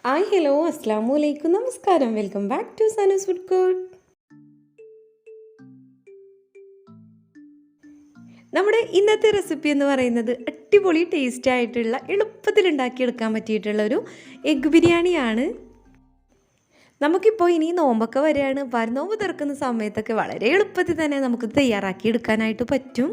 Hi hello അസ്സാമു അലൈക്കും നമസ്കാരം. Welcome back to Sanu's food court. നമ്മുടെ ഇന്നത്തെ റെസിപ്പി എന്ന് പറയുന്നത് അടിപൊളി ടേസ്റ്റ് ആയിട്ടുള്ള എളുപ്പത്തിൽ ഉണ്ടാക്കിയെടുക്കാൻ പറ്റിയിട്ടുള്ള ഒരു എഗ്ഗ് ബിരിയാണിയാണ്. നമുക്കിപ്പോൾ ഇനി നോമ്പൊക്കെ വരികയാണ്. നോമ്പ് തുറക്കുന്ന സമയത്തൊക്കെ വളരെ എളുപ്പത്തിൽ തന്നെ നമുക്ക് തയ്യാറാക്കി എടുക്കാനായിട്ട് പറ്റും.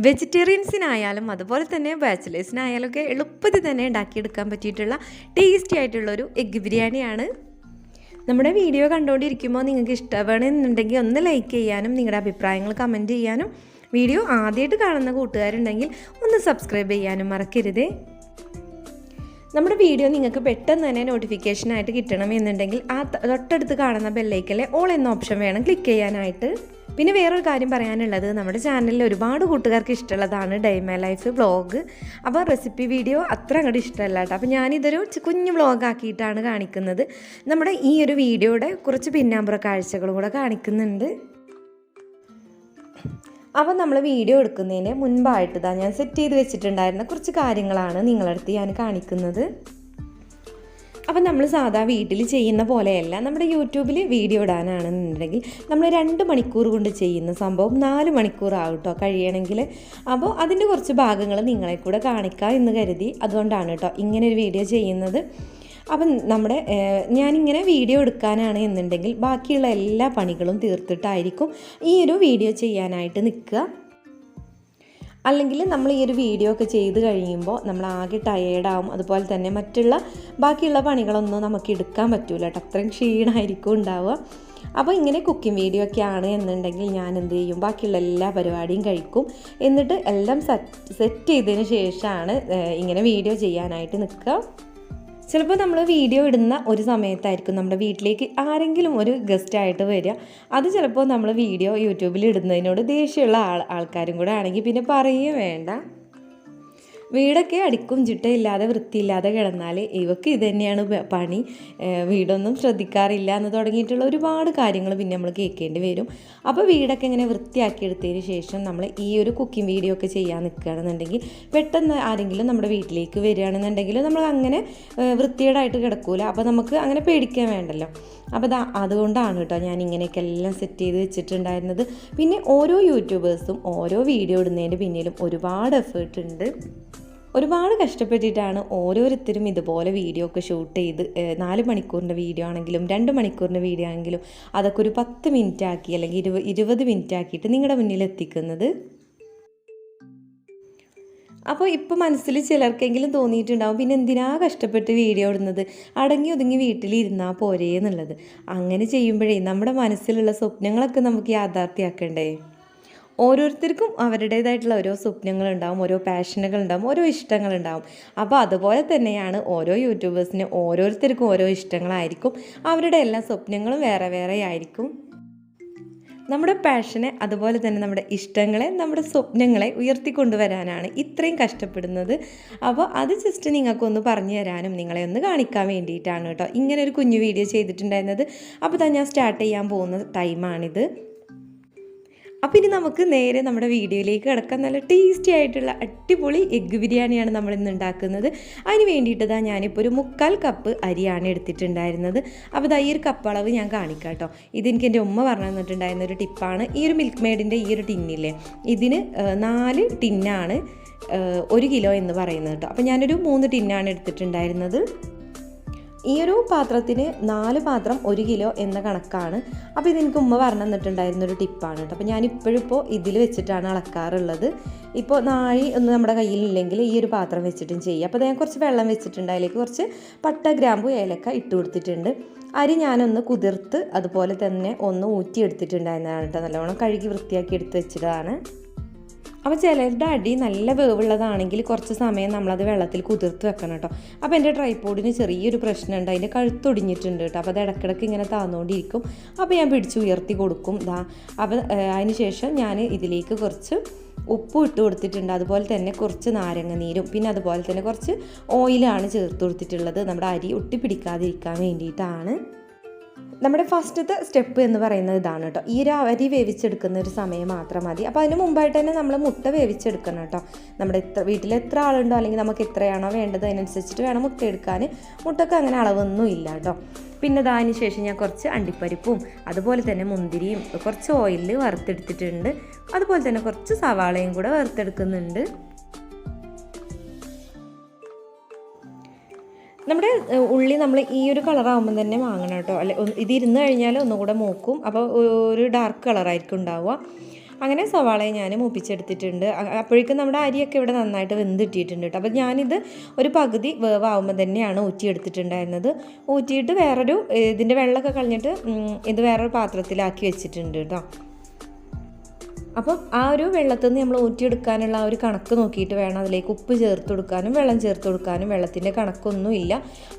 വെജിറ്റേറിയൻസിനായാലും അതുപോലെ തന്നെ ബാച്ചിലേഴ്സിനായാലും ഒക്കെ എളുപ്പത്തിൽ തന്നെ ഉണ്ടാക്കിയെടുക്കാൻ പറ്റിയിട്ടുള്ള ടേസ്റ്റി ആയിട്ടുള്ളൊരു എഗ്ഗ് ബിരിയാണിയാണ്. നമ്മുടെ വീഡിയോ കണ്ടുകൊണ്ടിരിക്കുമ്പോൾ നിങ്ങൾക്ക് ഇഷ്ടമാണെന്നുണ്ടെങ്കിൽ ഒന്ന് ലൈക്ക് ചെയ്യാനും നിങ്ങളുടെ അഭിപ്രായങ്ങൾ കമൻറ്റ് ചെയ്യാനും, വീഡിയോ ആദ്യമായിട്ട് കാണുന്ന കൂട്ടുകാരുണ്ടെങ്കിൽ ഒന്ന് സബ്സ്ക്രൈബ് ചെയ്യാനും മറക്കരുതേ. നമ്മുടെ വീഡിയോ നിങ്ങൾക്ക് പെട്ടെന്ന് തന്നെ നോട്ടിഫിക്കേഷനായിട്ട് കിട്ടണമെന്നുണ്ടെങ്കിൽ ആ തൊട്ടടുത്ത് കാണുന്ന ബെല്ലൈക്കല്ലേ ഓൾ എന്ന ഓപ്ഷൻ വേണം ക്ലിക്ക് ചെയ്യാനായിട്ട്. പിന്നെ വേറൊരു കാര്യം പറയാനുള്ളത്, നമ്മുടെ ചാനലിൽ ഒരുപാട് കൂട്ടുകാർക്ക് ഇഷ്ടമുള്ളതാണ് ഡേ മൈ ലൈഫ് വ്ളോഗ്. അപ്പോൾ റെസിപ്പി വീഡിയോ അത്ര അങ്ങോട്ട് ഇഷ്ടമല്ല കേട്ടോ. അപ്പോൾ ഞാനിതൊരു കുഞ്ഞു വ്ളോഗ് ആക്കിയിട്ടാണ് കാണിക്കുന്നത്. നമ്മുടെ ഈ ഒരു വീഡിയോയുടെ കുറച്ച് പിന്നാമ്പുറ കാഴ്ചകളും കൂടെ കാണിക്കുന്നുണ്ട്. അപ്പോൾ നമ്മൾ വീഡിയോ എടുക്കുന്നതിന് മുൻപായിട്ട് ഞാൻ സെറ്റ് ചെയ്ത് വെച്ചിട്ടുണ്ടായിരുന്ന കുറച്ച് കാര്യങ്ങളാണ് നിങ്ങളടുത്ത് ഞാൻ കാണിക്കുന്നത്. അപ്പം നമ്മൾ സാധാ വീട്ടിൽ ചെയ്യുന്ന പോലെയല്ല, നമ്മുടെ യൂട്യൂബിൽ വീഡിയോ ഇടാനാണെന്നുണ്ടെങ്കിൽ നമ്മൾ 2 മണിക്കൂർ കൊണ്ട് ചെയ്യുന്ന സംഭവം 4 മണിക്കൂറാവും കേട്ടോ കഴിയണമെങ്കിൽ. അപ്പോൾ അതിൻ്റെ കുറച്ച് ഭാഗങ്ങൾ നിങ്ങളെ കൂടെ കാണിക്കാം എന്ന് കരുതി, അതുകൊണ്ടാണ് കേട്ടോ ഇങ്ങനെ ഒരു വീഡിയോ ചെയ്യുന്നത്. അപ്പം ഞാനിങ്ങനെ വീഡിയോ എടുക്കാനാണ് എന്നുണ്ടെങ്കിൽ ബാക്കിയുള്ള എല്ലാ പണികളും തീർത്തിട്ടായിരിക്കും ഈ ഒരു വീഡിയോ ചെയ്യാനായിട്ട് നിൽക്കുക. അല്ലെങ്കിൽ നമ്മൾ ഈ ഒരു വീഡിയോ ഒക്കെ ചെയ്ത് കഴിയുമ്പോൾ നമ്മൾ ആകെ ടയേർഡാവും. അതുപോലെ തന്നെ മറ്റുള്ള ബാക്കിയുള്ള പണികളൊന്നും നമുക്ക് എടുക്കാൻ പറ്റില്ല കേട്ടോ, അത്രയും ക്ഷീണമായിരിക്കും ഉണ്ടാവുക. അപ്പോൾ ഇങ്ങനെ കുക്കിംഗ് വീഡിയോ ഒക്കെ ആണ് എന്നുണ്ടെങ്കിൽ ഞാൻ എന്ത് ചെയ്യും, ബാക്കിയുള്ള എല്ലാ പരിപാടിയും കഴിക്കും. എന്നിട്ട് എല്ലാം സെറ്റ് ചെയ്തതിന് ശേഷമാണ് ഇങ്ങനെ വീഡിയോ ചെയ്യാനായിട്ട് നിൽക്കുക. ചിലപ്പോൾ നമ്മൾ വീഡിയോ ഇടുന്ന ഒരു സമയത്തായിരിക്കും നമ്മുടെ വീട്ടിലേക്ക് ആരെങ്കിലും ഒരു ഗസ്റ്റായിട്ട് വരിക. അത് ചിലപ്പോൾ നമ്മൾ വീഡിയോ യൂട്യൂബിൽ ഇടുന്നതിനോട് ദേഷ്യമുള്ള ആൾക്കാരും കൂടെ ആണെങ്കിൽ പിന്നെ പറയുകയും വേണ്ട. വീടൊക്കെ അടുക്കും ചിട്ടയില്ലാതെ വൃത്തിയില്ലാതെ കിടന്നാൽ ഇവക്ക് ഇത് തന്നെയാണ് പണി, വീടൊന്നും ശ്രദ്ധിക്കാറില്ല എന്ന് തുടങ്ങിയിട്ടുള്ള ഒരുപാട് കാര്യങ്ങൾ പിന്നെ നമ്മൾ കേൾക്കേണ്ടി വരും. അപ്പോൾ വീടൊക്കെ ഇങ്ങനെ വൃത്തിയാക്കിയെടുത്തതിന് ശേഷം നമ്മൾ ഈ ഒരു കുക്കിംഗ് വീഡിയോ ഒക്കെ ചെയ്യാൻ നിൽക്കുകയാണെന്നുണ്ടെങ്കിൽ പെട്ടെന്ന് ആരെങ്കിലും നമ്മുടെ വീട്ടിലേക്ക് വരികയാണെന്നുണ്ടെങ്കിൽ നമ്മൾ അങ്ങനെ വൃത്തികേടായിട്ട് കിടക്കൂല. അപ്പോൾ നമുക്ക് അങ്ങനെ പേടിക്കാൻ വേണ്ടല്ലോ. അപ്പോൾ അതുകൊണ്ടാണ് കേട്ടോ ഞാൻ ഇങ്ങനെയൊക്കെ എല്ലാം സെറ്റ് ചെയ്ത് വെച്ചിട്ടുണ്ടായിരുന്നത്. പിന്നെ ഓരോ യൂട്യൂബേഴ്സും ഓരോ വീഡിയോ ഇടുന്നതിൻ്റെ പിന്നിലും ഒരുപാട് എഫേർട്ട് ഉണ്ട്. ഒരുപാട് കഷ്ടപ്പെട്ടിട്ടാണ് ഓരോരുത്തരും ഇതുപോലെ വീഡിയോ ഒക്കെ ഷൂട്ട് ചെയ്ത് 4 മണിക്കൂറിൻ്റെ വീഡിയോ ആണെങ്കിലും 2 മണിക്കൂറിൻ്റെ വീഡിയോ ആണെങ്കിലും അതൊക്കെ ഒരു 10 മിനിറ്റ് ആക്കി അല്ലെങ്കിൽ 20 മിനിറ്റ് ആക്കിയിട്ട് നിങ്ങളുടെ മുന്നിൽ എത്തിക്കുന്നത്. അപ്പോൾ ഇപ്പോൾ മനസ്സിൽ ചിലർക്കെങ്കിലും തോന്നിയിട്ടുണ്ടാവും, പിന്നെ എന്തിനാ കഷ്ടപ്പെട്ട് വീഡിയോ ഇടുന്നത്, അടങ്ങി ഒതുങ്ങി വീട്ടിലിരുന്നാൽ പോരേ എന്നുള്ളത്. അങ്ങനെ ചെയ്യുമ്പോഴേ നമ്മുടെ മനസ്സിലുള്ള സ്വപ്നങ്ങളൊക്കെ നമുക്ക് യാഥാർത്ഥ്യമാക്കണ്ടേ. ഓരോരുത്തർക്കും അവരുടേതായിട്ടുള്ള ഓരോ സ്വപ്നങ്ങളുണ്ടാവും, ഓരോ പാഷനുകളുണ്ടാവും, ഓരോ ഇഷ്ടങ്ങളുണ്ടാവും. അപ്പോൾ അതുപോലെ തന്നെയാണ് ഓരോ യൂട്യൂബേഴ്സിന് ഓരോരുത്തർക്കും ഓരോ ഇഷ്ടങ്ങളായിരിക്കും. അവരുടെ എല്ലാ സ്വപ്നങ്ങളും വേറെ വേറെ ആയിരിക്കും. നമ്മുടെ പാഷനെ അതുപോലെ തന്നെ നമ്മുടെ ഇഷ്ടങ്ങളെ നമ്മുടെ സ്വപ്നങ്ങളെ ഉയർത്തിക്കൊണ്ടുവരാനാണ് ഇത്രയും കഷ്ടപ്പെടുന്നത്. അപ്പോൾ അത് ജസ്റ്റ് നിങ്ങൾക്കൊന്ന് പറഞ്ഞു തരാനും നിങ്ങളെ ഒന്ന് കാണിക്കാൻ വേണ്ടിയിട്ടാണ് കേട്ടോ ഇങ്ങനെ ഒരു കുഞ്ഞു വീഡിയോ ചെയ്തിട്ടുണ്ടായിരുന്നത്. അപ്പോൾ ഞാൻ സ്റ്റാർട്ട് ചെയ്യാൻ പോകുന്ന ടൈമാണിത്. അപ്പോൾ ഇനി നമുക്ക് നേരെ നമ്മുടെ വീഡിയോയിലേക്ക് കിടക്കാൻ. നല്ല ടേസ്റ്റി ആയിട്ടുള്ള അടിപൊളി എഗ്ഗ് ബിരിയാണിയാണ് നമ്മളിന്ന് ഉണ്ടാക്കുന്നത്. അതിന് വേണ്ടിയിട്ട് ഞാനിപ്പോൾ ഒരു 3/4 കപ്പ് അരിയാണ് എടുത്തിട്ടുണ്ടായിരുന്നത്. അപ്പോൾ ഈ ഒരു കപ്പ് അളവ് ഞാൻ കാണിക്കാം കേട്ടോ. ഇതെനിക്ക് എൻ്റെ ഉമ്മ പറഞ്ഞു തന്നിട്ടുണ്ടായിരുന്ന ഒരു ടിപ്പാണ്. ഈ ഒരു മിൽക്ക് മെയ്ഡിൻ്റെ ഈ ഒരു ടിന്നില്ലേ, ഇതിന് 4 ടിന്നാണ് 1 കിലോ എന്ന് പറയുന്നത് കേട്ടോ. അപ്പോൾ ഞാനൊരു 3 ടിന്നാണ് എടുത്തിട്ടുണ്ടായിരുന്നത്. ഈ ഒരു പാത്രത്തിന് 4 പാത്രം 1 കിലോ എന്ന കണക്കാണ്. അപ്പോൾ ഇതെനിക്ക് ഉമ്മ പറഞ്ഞു തന്നിട്ടുണ്ടായിരുന്നൊരു ടിപ്പാണ് കേട്ടോ. അപ്പോൾ ഞാനിപ്പോഴിപ്പോൾ ഇതിൽ വെച്ചിട്ടാണ് അളക്കാറുള്ളത്. ഇപ്പോൾ നാഴി ഒന്നും നമ്മുടെ കയ്യിലില്ലെങ്കിൽ ഈ ഒരു പാത്രം വെച്ചിട്ടും ചെയ്യുക. അപ്പോൾ ഞാൻ കുറച്ച് വെള്ളം വെച്ചിട്ടുണ്ട്, അതിലേക്ക് കുറച്ച് പട്ട, ഗ്രാമ്പു, ഏലക്ക ഇട്ട് കൊടുത്തിട്ടുണ്ട്. അരി ഞാനൊന്ന് കുതിർത്ത് അതുപോലെ തന്നെ ഒന്ന് ഊറ്റിയെടുത്തിട്ടുണ്ടായിരുന്നതാണ് കേട്ടോ. നല്ലവണ്ണം കഴുകി വൃത്തിയാക്കി എടുത്ത് വെച്ചതാണ്. അപ്പോൾ ചിലരുടെ അടി നല്ല വേവുള്ളതാണെങ്കിൽ കുറച്ച് സമയം നമ്മളത് വെള്ളത്തിൽ കുതിർത്ത് വെക്കണം കേട്ടോ. അപ്പോൾ എൻ്റെ ട്രൈപോഡിന് ചെറിയൊരു പ്രശ്നമുണ്ട്, അതിൻ്റെ കഴുത്തൊടിഞ്ഞിട്ടുണ്ട് കേട്ടോ. അപ്പോൾ അത് ഇടയ്ക്കിടയ്ക്ക് ഇങ്ങനെ താന്നുകൊണ്ടിരിക്കും. അപ്പോൾ ഞാൻ പിടിച്ച് ഉയർത്തി കൊടുക്കും. അപ്പോൾ അതിന് ശേഷം ഞാൻ ഇതിലേക്ക് കുറച്ച് ഉപ്പ് ഇട്ട് കൊടുത്തിട്ടുണ്ട്. അതുപോലെ തന്നെ കുറച്ച് നാരങ്ങ നീരും പിന്നെ അതുപോലെ തന്നെ കുറച്ച് ഓയിലാണ് ചേർത്ത് കൊടുത്തിട്ടുള്ളത്. നമ്മുടെ അരി ഒട്ടിപ്പിടിക്കാതിരിക്കാൻ വേണ്ടിയിട്ടാണ്. നമ്മുടെ ഫസ്റ്റത്തെ സ്റ്റെപ്പ് എന്ന് പറയുന്നത് ഇതാണ് കേട്ടോ. ഈ ഒരു അരി വേവിച്ചെടുക്കുന്ന ഒരു സമയം മാത്രം മതി. അപ്പോൾ അതിന് മുമ്പായിട്ട് തന്നെ നമ്മൾ മുട്ട വേവിച്ചെടുക്കണം കേട്ടോ. നമ്മുടെ വീട്ടിൽ എത്ര ആളുണ്ടോ അല്ലെങ്കിൽ നമുക്ക് എത്രയാണോ വേണ്ടത് അതിനനുസരിച്ചിട്ട് വേണം മുട്ട എടുക്കാൻ. മുട്ടക്ക് അങ്ങനെ അളവൊന്നും ഇല്ല കേട്ടോ. പിന്നെ അതിന് ശേഷം ഞാൻ കുറച്ച് അണ്ടിപ്പരിപ്പും അതുപോലെ തന്നെ മുന്തിരിയും കുറച്ച് ഓയിലിൽ വറുത്തെടുത്തിട്ടുണ്ട്. അതുപോലെ തന്നെ കുറച്ച് സവാളയും കൂടെ വറുത്തെടുക്കുന്നുണ്ട്. നമ്മുടെ ഉള്ളി നമ്മൾ ഈ ഒരു കളറാകുമ്പം തന്നെ വാങ്ങണം കേട്ടോ. അല്ലെ ഇതിരുന്ന് കഴിഞ്ഞാൽ ഒന്നുകൂടെ മൂക്കും, അപ്പോൾ ഒരു ഡാർക്ക് കളറായിരിക്കും ഉണ്ടാവുക. അങ്ങനെ സവാളയെ ഞാൻ മൂപ്പിച്ചെടുത്തിട്ടുണ്ട്. അപ്പോഴേക്കും നമ്മുടെ അരിയൊക്കെ ഇവിടെ നന്നായിട്ട് വെന്തിട്ടിട്ടുണ്ട് കേട്ടോ. അപ്പോൾ ഞാനിത് ഒരു പകുതി വേവാകുമ്പോൾ തന്നെയാണ് ഊറ്റിയെടുത്തിട്ടുണ്ടായിരുന്നത്. ഊറ്റിയിട്ട് വേറൊരു ഇതിൻ്റെ വെള്ളമൊക്കെ കളഞ്ഞിട്ട് ഇത് വേറൊരു പാത്രത്തിലാക്കി വെച്ചിട്ടുണ്ട് കേട്ടോ. അപ്പം ആ ഒരു വെള്ളത്തിൽ നിന്ന് നമ്മൾ ഊറ്റിയെടുക്കാനുള്ള ആ ഒരു കണക്ക് നോക്കിയിട്ട് വേണം അതിലേക്ക് ഉപ്പ് ചേർത്ത് കൊടുക്കാനും വെള്ളം ചേർത്ത് കൊടുക്കാനും. വെള്ളത്തിൻ്റെ കണക്കൊന്നുമില്ല,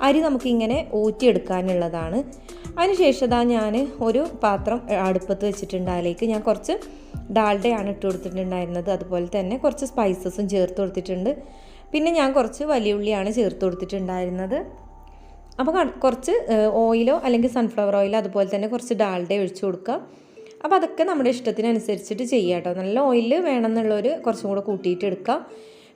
അരി നമുക്കിങ്ങനെ ഊറ്റിയെടുക്കാനുള്ളതാണ്. അതിനുശേഷം ഞാൻ ഒരു പാത്രം അടുപ്പത്ത് വെച്ചിട്ടുണ്ട്. അതിലേക്ക് ഞാൻ കുറച്ച് ഡാൽഡയാണ് ഇട്ട് കൊടുത്തിട്ടുണ്ടായിരുന്നത്. അതുപോലെ തന്നെ കുറച്ച് സ്പൈസസും ചേർത്ത് കൊടുത്തിട്ടുണ്ട്. പിന്നെ ഞാൻ കുറച്ച് വലിയ ഉള്ളിയാണ് ചേർത്ത് കൊടുത്തിട്ടുണ്ടായിരുന്നത്. അപ്പോൾ കുറച്ച് ഓയിലോ അല്ലെങ്കിൽ സൺഫ്ലവർ ഓയിലോ അതുപോലെ തന്നെ കുറച്ച് ഡാൽഡ ഒഴിച്ചു കൊടുക്കുക. അപ്പോൾ അതൊക്കെ നമ്മുടെ ഇഷ്ടത്തിനനുസരിച്ചിട്ട് ചെയ്യാം കേട്ടോ. നല്ല ഓയിൽ വേണമെന്നുള്ളവർ കുറച്ചും കൂടെ കൂട്ടിയിട്ട് എടുക്കാം.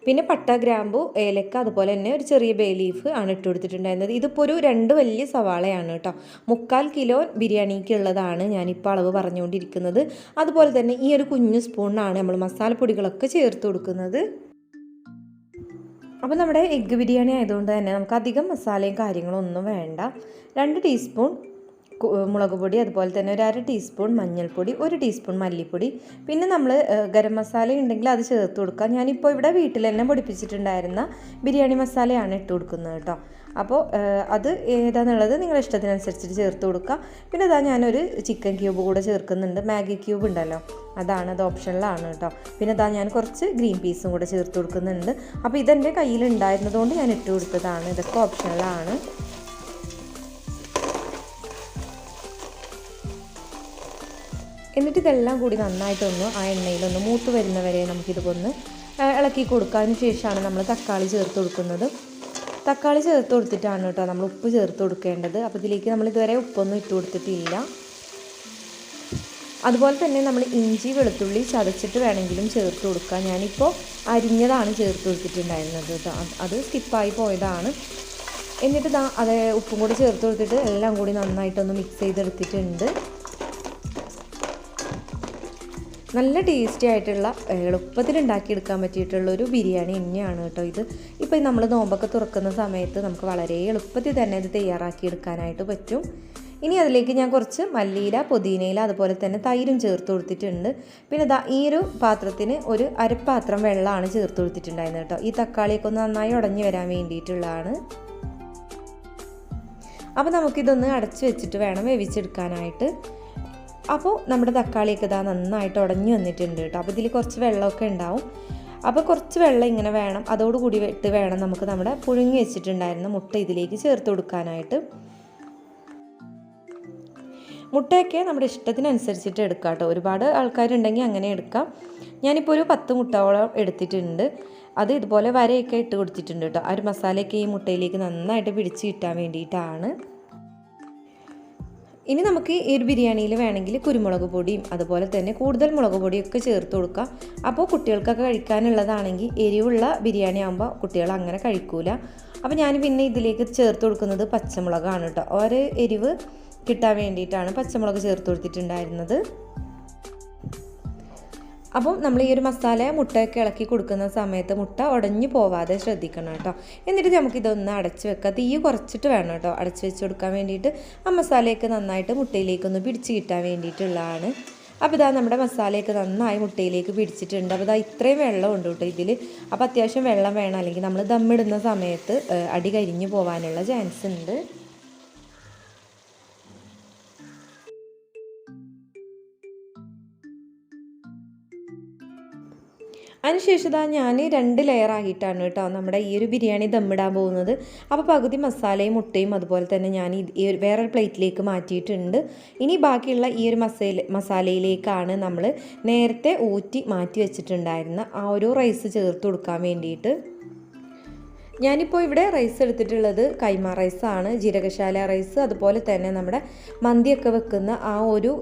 പിന്നെ പട്ട, ഗ്രാമ്പു, ഏലക്ക അതുപോലെ തന്നെ ഒരു ചെറിയ ബേ ലീഫ് ആണ് ഇട്ട് കൊടുത്തിട്ടുണ്ടായിരുന്നത്. ഇതിപ്പോൾ ഒരു 2 വലിയ സവാളയാണ് കേട്ടോ. 3/4 കിലോ ബിരിയാണിക്കുള്ളതാണ് ഞാനിപ്പോൾ അളവ് പറഞ്ഞുകൊണ്ടിരിക്കുന്നത്. അതുപോലെ തന്നെ ഈ ഒരു കുഞ്ഞു സ്പൂണിനാണ് നമ്മൾ മസാലപ്പൊടികളൊക്കെ ചേർത്ത് കൊടുക്കുന്നത്. അപ്പോൾ നമ്മുടെ എഗ്ഗ് ബിരിയാണി ആയതുകൊണ്ട് തന്നെ നമുക്ക് അധികം മസാലയും കാര്യങ്ങളും ഒന്നും വേണ്ട. 2 ടീസ്പൂൺ മുളക് പൊടി, അതുപോലെ തന്നെ ഒരു 1/2 ടീസ്പൂൺ മഞ്ഞൾപ്പൊടി, 1 ടീസ്പൂൺ മല്ലിപ്പൊടി. പിന്നെ നമ്മൾ ഗരം മസാല ഉണ്ടെങ്കിൽ അത് ചേർത്ത് കൊടുക്കാം. ഞാനിപ്പോൾ ഇവിടെ വീട്ടിൽ തന്നെ പൊടിപ്പിച്ചിട്ടുണ്ടായിരുന്ന ബിരിയാണി മസാലയാണ് ഇട്ട് കൊടുക്കുന്നത് കേട്ടോ. അപ്പോൾ അത് ഏതാണെന്നുള്ളത് നിങ്ങളുടെ ഇഷ്ടത്തിനനുസരിച്ചിട്ട് ചേർത്ത് കൊടുക്കുക. പിന്നെ ഞാനൊരു ചിക്കൻ ക്യൂബ് കൂടെ ചേർക്കുന്നുണ്ട്. മാഗി ക്യൂബ് ഉണ്ടല്ലോ, അത് ഓപ്ഷനിലാണ് കേട്ടോ. പിന്നെ ഞാൻ കുറച്ച് ഗ്രീൻ പീസും കൂടെ ചേർത്ത് കൊടുക്കുന്നുണ്ട്. അപ്പോൾ ഇതെൻ്റെ കയ്യിലുണ്ടായിരുന്നതുകൊണ്ട് ഞാൻ ഇട്ട് കൊടുത്തതാണ്. ഇതൊക്കെ ഓപ്ഷനിലാണ്. എന്നിട്ട് ഇതെല്ലാം കൂടി നന്നായിട്ടൊന്ന് ആ എണ്ണയിലൊന്ന് മൂത്ത് വരുന്നവരെ നമുക്കിതൊന്ന് ഇളക്കി കൊടുക്കാതിന് ശേഷമാണ് നമ്മൾ തക്കാളി ചേർത്ത് കൊടുക്കുന്നത്. തക്കാളി ചേർത്ത് കൊടുത്തിട്ടാണ് കേട്ടോ നമ്മൾ ഉപ്പ് ചേർത്ത് കൊടുക്കേണ്ടത്. അപ്പോൾ ഇതിലേക്ക് നമ്മൾ ഇതുവരെ ഉപ്പൊന്നും ഇട്ട് കൊടുത്തിട്ടില്ല. അതുപോലെ തന്നെ നമ്മൾ ഇഞ്ചി വെളുത്തുള്ളി ചതച്ചിട്ട് വേണമെങ്കിലും ചേർത്ത് കൊടുക്കുക. ഞാനിപ്പോൾ അരിഞ്ഞതാണ് ചേർത്ത് കൊടുത്തിട്ടുണ്ടായിരുന്നത് കേട്ടോ. അത് സ്കിപ്പായി പോയതാണ്. എന്നിട്ട് അത് ഉപ്പും കൂടി ചേർത്ത് കൊടുത്തിട്ട് എല്ലാം കൂടി നന്നായിട്ടൊന്ന് മിക്സ് ചെയ്തെടുത്തിട്ടുണ്ട്. നല്ല ടേസ്റ്റി ആയിട്ടുള്ള എളുപ്പത്തിൽ ഉണ്ടാക്കിയെടുക്കാൻ പറ്റിയിട്ടുള്ളൊരു ബിരിയാണി തന്നെയാണ് കേട്ടോ ഇത്. ഇപ്പോൾ നമ്മൾ നോമ്പൊക്കെ തുറക്കുന്ന സമയത്ത് നമുക്ക് വളരെ എളുപ്പത്തിൽ തന്നെ ഇത് തയ്യാറാക്കിയെടുക്കാനായിട്ട് പറ്റും. ഇനി അതിലേക്ക് ഞാൻ കുറച്ച് മല്ലിയില, പുതിനയില അതുപോലെ തന്നെ തൈരും ചേർത്ത് കൊടുത്തിട്ടുണ്ട്. പിന്നെ ഈ ഒരു പാത്രത്തിന് ഒരു അരപ്പാത്രം വെള്ളമാണ് ചേർത്ത് കൊടുത്തിട്ടുണ്ടായിരുന്നത് കേട്ടോ. ഈ തക്കാളിയൊക്കെ ഒന്ന് നന്നായി ഉടഞ്ഞു വരാൻ വേണ്ടിയിട്ടുള്ളതാണ്. അപ്പോൾ നമുക്കിതൊന്ന് അടച്ചു വെച്ചിട്ട് വേണം വേവിച്ചെടുക്കാനായിട്ട്. അപ്പോൾ നമ്മുടെ തക്കാളിയൊക്കെ നന്നായിട്ട് ഉടഞ്ഞു വന്നിട്ടുണ്ട് കേട്ടോ. അപ്പോൾ ഇതിൽ കുറച്ച് വെള്ളമൊക്കെ ഉണ്ടാവും. അപ്പോൾ കുറച്ച് വെള്ളം ഇങ്ങനെ വേണം, അതോടുകൂടി ഇട്ട് വേണം നമുക്ക് നമ്മുടെ പുഴുങ്ങി വെച്ചിട്ടുണ്ടായിരുന്ന മുട്ട ഇതിലേക്ക് ചേർത്ത് കൊടുക്കാനായിട്ട്. മുട്ടയൊക്കെ നമ്മുടെ ഇഷ്ടത്തിനനുസരിച്ചിട്ട് എടുക്കാം കേട്ടോ. ഒരുപാട് ആൾക്കാരുണ്ടെങ്കിൽ അങ്ങനെ എടുക്കാം. ഞാനിപ്പോൾ ഒരു 10 മുട്ടയോളം എടുത്തിട്ടുണ്ട്. അത് ഇതുപോലെ വരയൊക്കെ ഇട്ട് കൊടുത്തിട്ടുണ്ട് കേട്ടോ. ആ ഒരു മസാലയൊക്കെ ഈ മുട്ടയിലേക്ക് നന്നായിട്ട് പിടിച്ച് കിട്ടാൻ വേണ്ടിയിട്ടാണ്. ഇനി നമുക്ക് ഈ ഒരു ബിരിയാണിയിൽ വേണമെങ്കിൽ കുരുമുളക് പൊടിയും അതുപോലെ തന്നെ കൂടുതൽ മുളക് പൊടിയൊക്കെ ചേർത്ത് കൊടുക്കാം. അപ്പോൾ കുട്ടികൾക്കൊക്കെ കഴിക്കാനുള്ളതാണെങ്കിൽ എരിവുള്ള ബിരിയാണി ആകുമ്പോൾ കുട്ടികൾ അങ്ങനെ കഴിക്കൂല. അപ്പോൾ ഞാൻ പിന്നെ ഇതിലേക്ക് ചേർത്ത് കൊടുക്കുന്നത് പച്ചമുളകാണ് കേട്ടോ. ഒരു എരിവ് കിട്ടാൻ വേണ്ടിയിട്ടാണ് പച്ചമുളക് ചേർത്ത് കൊടുത്തിട്ടുണ്ടായിരുന്നത്. അപ്പം നമ്മൾ ഈ ഒരു മസാല മുട്ടയൊക്കെ ഇളക്കി കൊടുക്കുന്ന സമയത്ത് മുട്ട ഉടഞ്ഞു പോവാതെ ശ്രദ്ധിക്കണം കേട്ടോ. എന്നിട്ട് നമുക്കിതൊന്ന് അടച്ച് വെക്കാം. തീ കുറച്ചിട്ട് വേണം കേട്ടോ അടച്ച് വെച്ച് കൊടുക്കാൻ വേണ്ടിയിട്ട്. ആ മസാലയൊക്കെ നന്നായിട്ട് മുട്ടയിലേക്കൊന്ന് പിടിച്ച് കിട്ടാൻ വേണ്ടിയിട്ടുള്ളതാണ്. അപ്പോൾ നമ്മുടെ മസാലയൊക്കെ നന്നായി മുട്ടയിലേക്ക് പിടിച്ചിട്ടുണ്ട്. അപ്പോൾ ഇത്രയും വെള്ളം ഉണ്ട് കേട്ടോ ഇതിൽ. അപ്പോൾ അത്യാവശ്യം വെള്ളം വേണം, അല്ലെങ്കിൽ നമ്മൾ ദമ്മിടുന്ന സമയത്ത് അടി കരിഞ്ഞു പോകാനുള്ള ചാൻസ് ഉണ്ട്. അതിനുശേഷം ഞാൻ 2 ലെയറാക്കിയിട്ടാണ് കേട്ടോ നമ്മുടെ ഈ ഒരു ബിരിയാണി ദമ്മിടാൻ പോകുന്നത്. അപ്പോൾ പകുതി മസാലയും മുട്ടയും അതുപോലെ തന്നെ ഞാൻ ഈ വേറൊരു പ്ലേറ്റിലേക്ക് മാറ്റിയിട്ടുണ്ട്. ഇനി ബാക്കിയുള്ള ഈ ഒരു മസാലയിലേക്കാണ് നമ്മൾ നേരത്തെ ഊറ്റി മാറ്റി വെച്ചിട്ടുണ്ടായിരുന്ന ആ ഒരു റൈസ് ചേർത്ത് കൊടുക്കാൻ വേണ്ടിയിട്ട്. ഞാനിപ്പോൾ ഇവിടെ റൈസ് എടുത്തിട്ടുള്ളത് കൈമ റൈസാണ്, ജീരകശാല റൈസ്, അതുപോലെ തന്നെ നമ്മുടെ മന്തിയൊക്കെ വെക്കുന്ന ആ ഒരു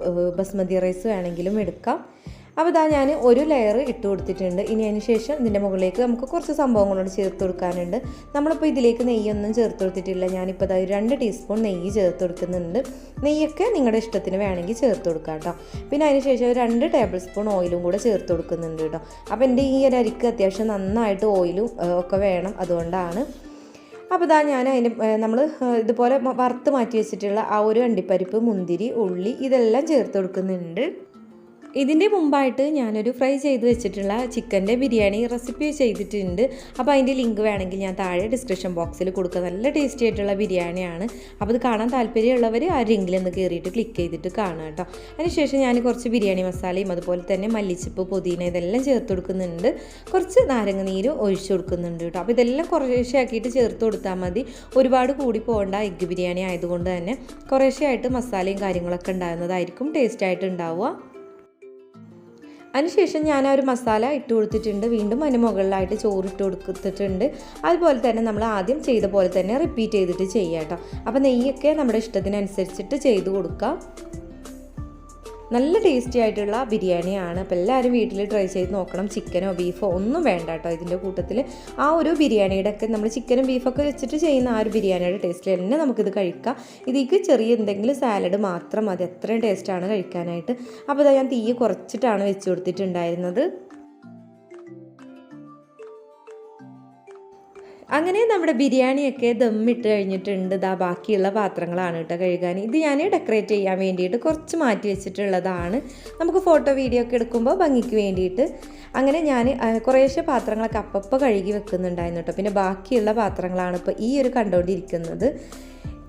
ബസ്മതി റൈസ് വേണമെങ്കിലും എടുക്കാം. അപ്പോൾ ഇതാ ഞാൻ ഒരു ലെയർ ഇട്ട് കൊടുത്തിട്ടുണ്ട്. ഇനി അതിന് ശേഷം ഇതിൻ്റെ മുകളിലേക്ക് നമുക്ക് കുറച്ച് സംഭവങ്ങളോട് ചേർത്ത് കൊടുക്കാനുണ്ട്. നമ്മളിപ്പോൾ ഇതിലേക്ക് നെയ്യൊന്നും ചേർത്ത് കൊടുത്തിട്ടില്ല. ഞാനിപ്പോൾ ഇതാ 2 ടീസ്പൂൺ നെയ്യ് ചേർത്ത് കൊടുക്കുന്നുണ്ട്. നെയ്യൊക്കെ നിങ്ങളുടെ ഇഷ്ടത്തിന് വേണമെങ്കിൽ ചേർത്ത് കൊടുക്കാം കേട്ടോ. പിന്നെ അതിന് ശേഷം 2 ടേബിൾ സ്പൂൺ ഓയിലും കൂടെ ചേർത്ത് കൊടുക്കുന്നുണ്ട് കേട്ടോ. അപ്പോൾ എൻ്റെ ഈ ഒരു അരിക്ക് അത്യാവശ്യം നന്നായിട്ട് ഓയിലും ഒക്കെ വേണം, അതുകൊണ്ടാണ്. അപ്പോൾ ഇതാ ഞാൻ അതിന് നമ്മൾ ഇതുപോലെ വറുത്ത് മാറ്റി വെച്ചിട്ടുള്ള ആ ഒരു അണ്ടിപ്പരിപ്പ്, മുന്തിരി, ഉള്ളി ഇതെല്ലാം ചേർത്ത് കൊടുക്കുന്നുണ്ട്. ഇതിൻ്റെ മുമ്പായിട്ട് ഞാനൊരു ഫ്രൈ ചെയ്ത് വെച്ചിട്ടുള്ള ചിക്കൻ്റെ ബിരിയാണി റെസിപ്പി ചെയ്തിട്ടുണ്ട്. അപ്പോൾ അതിൻ്റെ ലിങ്ക് വേണമെങ്കിൽ ഞാൻ താഴെ ഡിസ്ക്രിപ്ഷൻ ബോക്സിൽ കൊടുക്കുക. നല്ല ടേസ്റ്റി ആയിട്ടുള്ള ബിരിയാണിയാണ്. അപ്പോൾ ഇത് കാണാൻ താല്പര്യമുള്ളവർ ആ ലിങ്കിലൊന്ന് കയറിയിട്ട് ക്ലിക്ക് ചെയ്തിട്ട് കാണുക കേട്ടോ. അതിനുശേഷം ഞാൻ കുറച്ച് ബിരിയാണി മസാലയും അതുപോലെ തന്നെ മല്ലിച്ചപ്പ്, പുതിന ഇതെല്ലാം ചേർത്ത് കൊടുക്കുന്നുണ്ട്. കുറച്ച് നാരങ്ങ നീര് ഒഴിച്ചു കൊടുക്കുന്നുണ്ട് കേട്ടോ. അപ്പോൾ ഇതെല്ലാം കുറേശ്ശെ ആക്കിയിട്ട് ചേർത്ത് കൊടുത്താൽ മതി. ഒരുപാട് കൂടി പോകേണ്ട, എഗ്ഗ് ബിരിയാണി ആയതുകൊണ്ട് തന്നെ കുറേശ്ശെ ആയിട്ട് മസാലയും കാര്യങ്ങളൊക്കെ ഉണ്ടാകുന്നതായിരിക്കും ടേസ്റ്റായിട്ട് ഉണ്ടാവുക. അതിനുശേഷം ഞാൻ ആ ഒരു മസാല ഇട്ട് കൊടുത്തിട്ടുണ്ട്. വീണ്ടും അതിന് മുകളിലായിട്ട് ചോറ് ഇട്ട് കൊടുത്തിട്ടുണ്ട്. അതുപോലെ തന്നെ നമ്മൾ ആദ്യം ചെയ്ത പോലെ തന്നെ റിപ്പീറ്റ് ചെയ്തിട്ട് ചെയ്യാം കേട്ടോ. അപ്പോൾ നെയ്യൊക്കെ നമ്മുടെ ഇഷ്ടത്തിനനുസരിച്ചിട്ട് ചെയ്ത് കൊടുക്കാം. നല്ല ടേസ്റ്റി ആയിട്ടുള്ള ബിരിയാണിയാണ്. അപ്പോൾ എല്ലാവരും വീട്ടിൽ ട്രൈ ചെയ്ത് നോക്കണം. ചിക്കനോ ബീഫോ ഒന്നും വേണ്ട കേട്ടോ ഇതിൻ്റെ കൂട്ടത്തിൽ. ആ ഒരു ബിരിയാണിയുടെ ഒക്കെ നമ്മൾ ചിക്കനും ബീഫൊക്കെ വെച്ചിട്ട് ചെയ്യുന്ന ആ ഒരു ബിരിയാണിയുടെ ടേസ്റ്റിൽ തന്നെ നമുക്കിത് കഴിക്കാം. ഇതിലേക്ക് ചെറിയ എന്തെങ്കിലും സാലഡ് മാത്രം മതി, അത്രയും ടേസ്റ്റാണ് കഴിക്കാനായിട്ട്. അപ്പോൾ ഇതാ ഞാൻ തീ കുറച്ചിട്ടാണ് വെച്ച് കൊടുത്തിട്ടുണ്ടായിരുന്നത്. അങ്ങനെ നമ്മുടെ ബിരിയാണിയൊക്കെ ദമ്മിട്ട് കഴിഞ്ഞിട്ടുണ്ട്. ഇതാ ബാക്കിയുള്ള പാത്രങ്ങളാണ് കേട്ടോ കഴുകാൻ. ഇത് ഞാൻ ഡെക്കറേറ്റ് ചെയ്യാൻ വേണ്ടിയിട്ട് കുറച്ച് മാറ്റി വെച്ചിട്ടുള്ളതാണ്. നമുക്ക് ഫോട്ടോ വീഡിയോ ഒക്കെ എടുക്കുമ്പോൾ ഭംഗിക്ക് വേണ്ടിയിട്ട്. അങ്ങനെ ഞാൻ കുറേശ്ശെ പാത്രങ്ങളൊക്കെ അപ്പപ്പോൾ കഴുകി വെക്കുന്നുണ്ടായിരുന്നു കേട്ടോ. പിന്നെ ബാക്കിയുള്ള പാത്രങ്ങളാണ് ഇപ്പോൾ ഈ ഒരു കണ്ടുകൊണ്ടിരിക്കുന്നത്.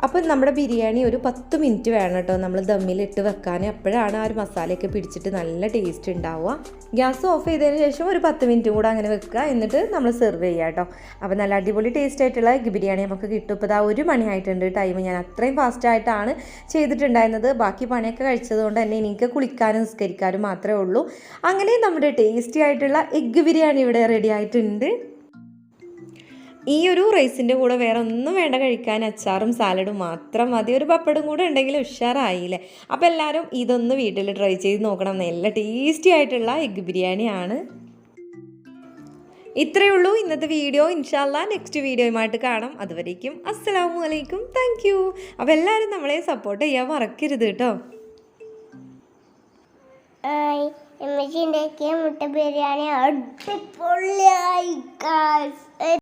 അപ്പോൾ നമ്മുടെ ബിരിയാണി ഒരു 10 മിനിറ്റ് വേണം കേട്ടോ നമ്മൾ ദമ്മിലിട്ട് വെക്കാൻ. അപ്പോഴാണ് ആ ഒരു മസാലയൊക്കെ പിടിച്ചിട്ട് നല്ല ടേസ്റ്റ് ഉണ്ടാവുക. ഗ്യാസ് ഓഫ് ചെയ്തതിന് ശേഷം ഒരു 10 മിനിറ്റും കൂടെ അങ്ങനെ വെക്കുക. എന്നിട്ട് നമ്മൾ സെർവ് ചെയ്യുക കേട്ടോ. അപ്പോൾ നല്ല അടിപൊളി ടേസ്റ്റ് ആയിട്ടുള്ള എഗ്ഗ് ബിരിയാണി നമുക്ക് കിട്ടും. ഇപ്പോൾ ഇതാ 1 മണിയായിട്ടുണ്ട് ടൈം. ഞാൻ അത്രയും ഫാസ്റ്റായിട്ടാണ് ചെയ്തിട്ടുണ്ടായിരുന്നത്. ബാക്കി പണിയൊക്കെ കഴിച്ചതുകൊണ്ട് തന്നെ എനിക്ക് കുളിക്കാനും നിസ്കരിക്കാനും മാത്രമേ ഉള്ളൂ. അങ്ങനെ നമ്മുടെ ടേസ്റ്റി ആയിട്ടുള്ള എഗ്ഗ് ബിരിയാണി ഇവിടെ റെഡി ആയിട്ടുണ്ട്. ഈ ഒരു റൈസിൻ്റെ കൂടെ വേറെ ഒന്നും വേണ്ട കഴിക്കാൻ, അച്ചാറും സാലഡും മാത്രം മതി. ഒരു പപ്പടും കൂടെ ഉണ്ടെങ്കിൽ ഉഷാറായില്ലേ. അപ്പോൾ എല്ലാവരും ഇതൊന്ന് വീട്ടിൽ ട്രൈ ചെയ്ത് നോക്കണം. നല്ല ടേസ്റ്റി ആയിട്ടുള്ള എഗ്ഗ് ബിരിയാണിയാണ്. ഇത്രയേ ഉള്ളൂ ഇന്നത്തെ വീഡിയോ. ഇൻഷാ അല്ലാഹ് നെക്സ്റ്റ് വീഡിയോയുമായിട്ട് കാണാം. അതുവരേക്കും അസ്സലാമു അലൈക്കും. Thank you. അപ്പോൾ എല്ലാവരും നമ്മളെ സപ്പോർട്ട് ചെയ്യാൻ മറക്കരുത് കേട്ടോ. മുട്ട ബിരിയാണി അടിപൊളിയായി.